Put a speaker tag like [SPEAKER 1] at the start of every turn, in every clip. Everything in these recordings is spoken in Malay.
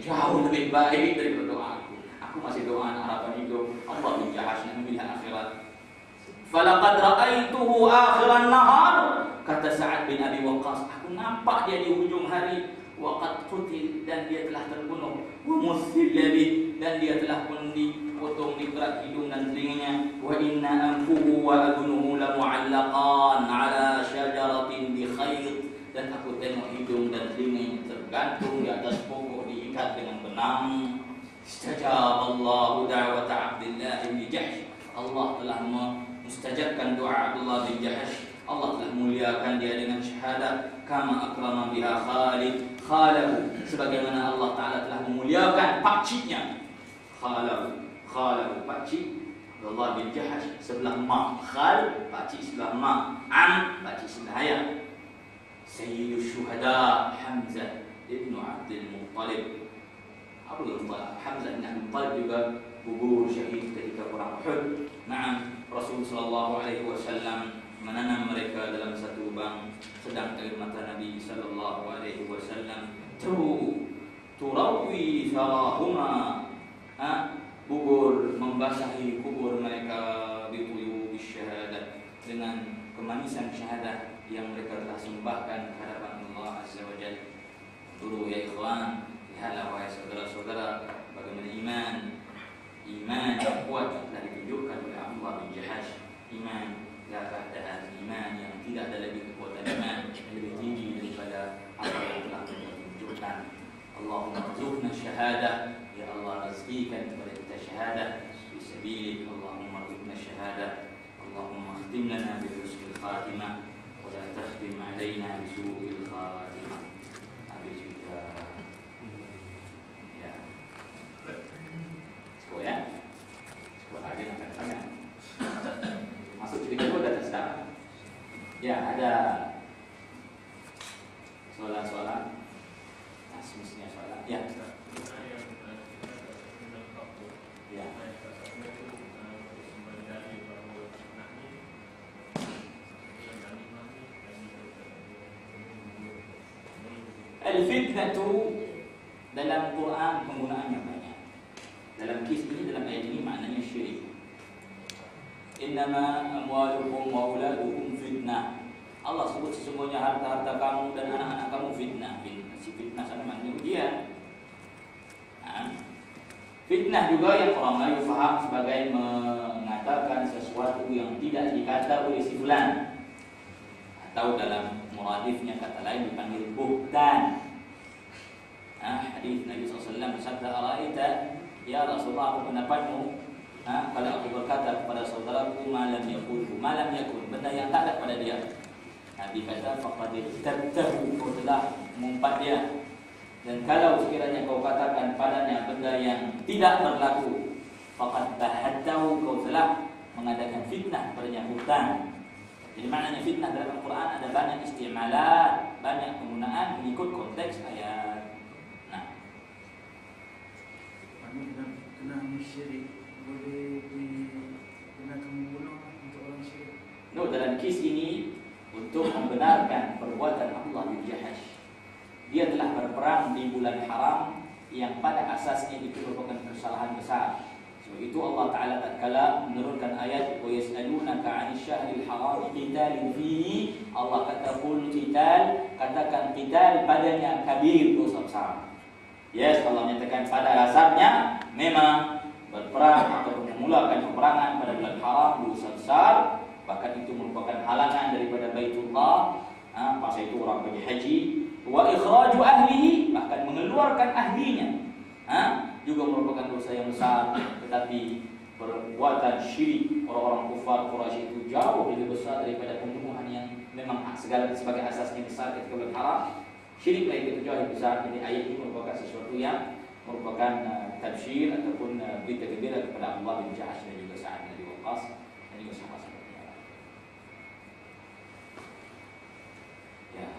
[SPEAKER 1] jauh lebih baik daripada doa aku. Aku masih doa harapan hidup. Allah bin Jahash yang memilih akhirat. Falaqad ra'aituhu akhiran nahar, kata Sa'ad bin Abi Waqqas, aku nampak dia di hujung hari, waqad qutil, dan dia telah terbunuh, wa muthilla bih, dan dia telah pun dipotong, dikerat hidung dan telinganya, wa inna anfuhu wa adhunuhu la mu'allaqan ala syajaratin bi khayt, dan aku tengok hidung dan telinganya tergantung di atas pokok diikat dengan benang. Istajaba Allahu da'wata Abdullah bin Jahsh, Allah telah mustajabkan doa Abdullah bin Jahash. Allah telah muliakan dia dengan syahadat. Kama akrama biha khalahu, sebagaimana Allah Ta'ala telah memuliakan pakciknya. Khalahu pakcik Abdullah bin Jahash sebelah mak, khal pakcik sebelah mak, am pakcik sebelah ayah. Sayyidus syuhada Hamzah ibn Abdul Muttalib. Hamzah bin Abdul Muttalib juga gugur syahid ketika perang Uhud. Naam, Rasul sallallahu alaihi wasallam menanam mereka dalam satu lubang, sedang air mata Nabi sallallahu alaihi wasallam turawi sarahuma, gugur membasahi kubur mereka bituyubi syahadat, dengan kemanisan syahadah yang mereka telah sembahkan kehadapan Allah Azza wa Jalla. Dulu ya ikhwan, lihatlah wahai saudara-saudara, bagaimana iman yang kuat telah ditunjukkan oleh Abdullah bin Jahash. Iman la ba'da iman, yang tidak ada lagi kekuatan iman yang lebih tinggi daripada apa yang telah mereka tunjukkan. Allahumma rzuqna syahadah, ya Allah rezekikan kepada kita syahadah fi sabilik. Allahumma rzuqna syahadah, Allahumma khtim lana bi husnil khatimah wa la takhtim alaina bi su'il khatimah. Habis juga ya. Ya, buat lagi angkat tangan. Masuk cerita dulu dan sekarang. Ya, ada soalan-soalan. Semestinya soalan. Ya. Ya. Al-fitnatu dalam Quran penggunaannya banyak. Dalam kisah ini, dalam ayat ini maknanya syirik. Innama amwalukum wa auladukum fitnah. Allah sebut sesungguhnya harta-harta kamu dan anak-anak kamu fitnah. Si fitnah sama maknanya ujian. Fitnah juga yang orang Melayu faham sebagai mengatakan sesuatu yang tidak dikata oleh si fulan, atau dalam muradifnya kata lain dipanggil buhtan. Hadis Nabi SAW bersabda, "Ara'aita ya Rasulullah, apa pendapatmu kalau aku berkata kepada saudaraku malam yakun, benda yang tak ada pada dia." Nabi kata, faqad tabtahu, kau telah mengumpat dia. Dan kalau sekiranya kau katakan padanya benda yang tidak berlaku, faqad bahadtahu, kau telah mengadakan fitnah padanya, hutang. Jadi maknanya fitnah dalam Al-Quran ada banyak istimalat, banyak penggunaan mengikut konteks ayat.
[SPEAKER 2] Kena syirik, boleh digunakan membunuh untuk orang syirik.
[SPEAKER 1] Dalam kes ini untuk membenarkan perbuatan Abdullah bin Jahash. Dia telah berperang di bulan haram yang pada asasnya itu merupakan kesalahan besar. Sebab itu Allah Ta'ala tatkala menurunkan ayat wa yas'alunaka 'anil syahril haram qitalin fihi, Allah kata qul qital, katakan qital padanya kabir, dosa besar. Yes, Allah menyatakan pada dasarnya memang berperang atau memulakan peperangan pada bulan haram dosa besar, bahkan itu merupakan halangan daripada Baitullah. Masa itu orang pergi haji. Wa ikhraju ahlihi, bahkan mengeluarkan ahlinya, juga merupakan dosa yang besar. Tetapi perbuatan syirik orang-orang kufar Quraisy itu jauh lebih besar daripada pembunuhan yang memang segala sebagai asasnya besar ketika bulan haram. Syirik itu jauh lebih besar. Jadi ayat ini merupakan sesuatu yang merupakan tabsyir ataupun berita gembira kepada Abdullah bin Jahash dan juga Sa'ad bin Abi Waqqas dan juga sahabat-sahabat yang lain. Ya.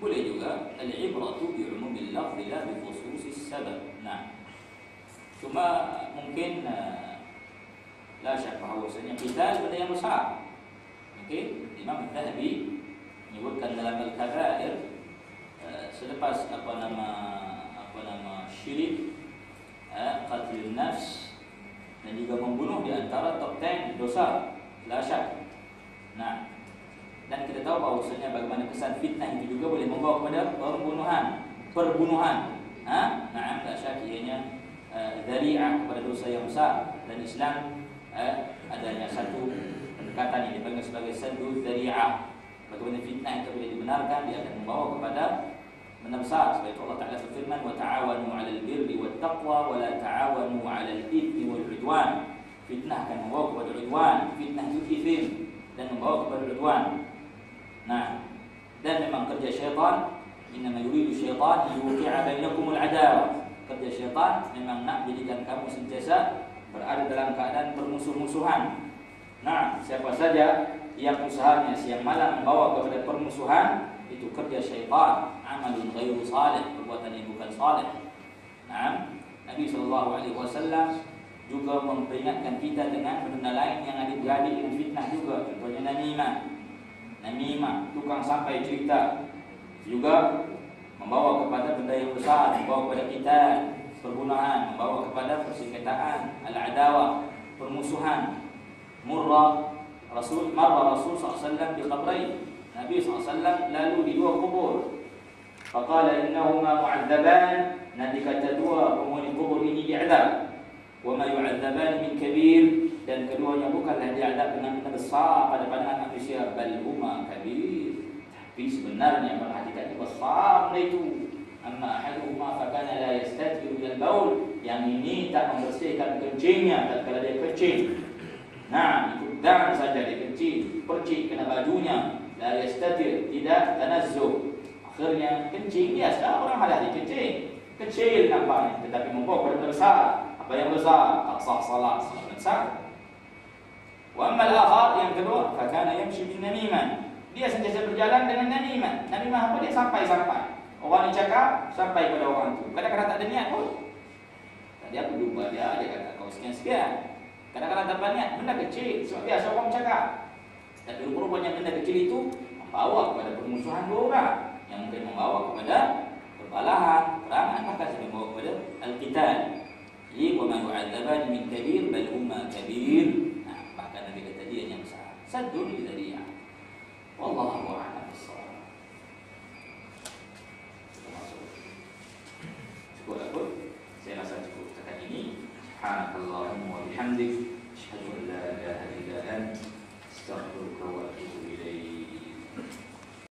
[SPEAKER 1] Boleh juga al-ibratu bi umumil lafzi la bi khususis sabab. Nah, cuma mungkin la syak bahawasanya kita benda yang besar. Okey, Imam Al-Dhahabi menyebutkan dalam Al-Kabair selepas apa nama syirik, qatlun nafs dan juga membunuh di antara top 10 dosa la syak. Nah, dan kita tahu bahawasanya bagaimana kesan fitnah itu juga boleh membawa kepada perbunuhan. Nah, la syak ianya dzari'ah kepada dosa yang besar, dan Islam adanya satu pendekatan yang dipanggil sebagai saddu dzari'ah. Bagaimana fitnah itu boleh dibenarkan, dia akan membawa kepada benda besar. Sebab itu Allah Ta'ala berfirman, wa ta'awanu 'alal birri wat taqwa wa la ta'awanu 'alal ithmi wal 'udwan. Fitnah akan membawa kepada udwan, fitnah itu ithim dan membawa kepada udwan. Nah, dan memang kerja syaitan, innama yuridu syaitan yuqi'a bainakumul adawah. Kerja syaitan memang nak jadikan kamu sentiasa berada dalam keadaan permusuh-musuhan. Nah, siapa saja yang usahanya siang malam membawa kepada permusuhan, itu kerja syaitan, amalun ghairu salih, perbuatan yang bukan salih. Nah, Nabi SAW juga memperingatkan kita dengan benda lain yang ada beradik dengan fitnah juga. Contohnya namimah, tukang sampai cerita, juga membawa kepada benda yang besar, membawa kepada kita perbunuhan, membawa kepada persengketaan, al-adawah, permusuhan. Rasul SAW di qabrain. Nabi SAW lalu di dua kubur. Faqala innahuma mu'adzaban. Nabi kata dua penghuni kubur ini diazab. Wa ma yu'adzaban min kabir, dan keduanya bukanlah diazab dengan benda besar pada pandangan manusia, bal huma kabir, tapi sebenarnya pada hakikatnya besar benda itu. Amma ahaduhuma fa kana la yastatiru bil baul, yang ini tak membersihkan kencingnya tatkala dia kencing. Nah, ikut dan saja dia kencing, percik kena bajunya, la yastatir, tidak tanazzuh. Akhirnya kencing biasa, orang halal dia kencing, kecil nampaknya, tetapi membawa kepada besar. Apa yang besar? Tak sah salat besar. Wa amma al-akhar, yang kedua, fa kana yamshi bin namimah. Dia sentiasa berjalan dengan namimah. Namimah apa? Dia sampai-sampai. Orang ni cakap sampai pada orang tu. Kadang-kadang tak ada niat pun. Tadi aku jumpa dia kata kau sekian-sekian. Kadang-kadang tanpa niat, benda kecil. Sebab biasa orang cakap. Tapi rupa-rupanya benda kecil itu membawa kepada permusuhan dua orang, yang mungkin membawa kepada perbalahan, perangan, bahkan sampai membawa kepada al-qital. Jadi, wa ma yu'adzaban min kabir bal huma kabir. Nah, bahkan Nabi kata dia yang besar. Saddul dzari'ah. Wallahu a'lam bissawab.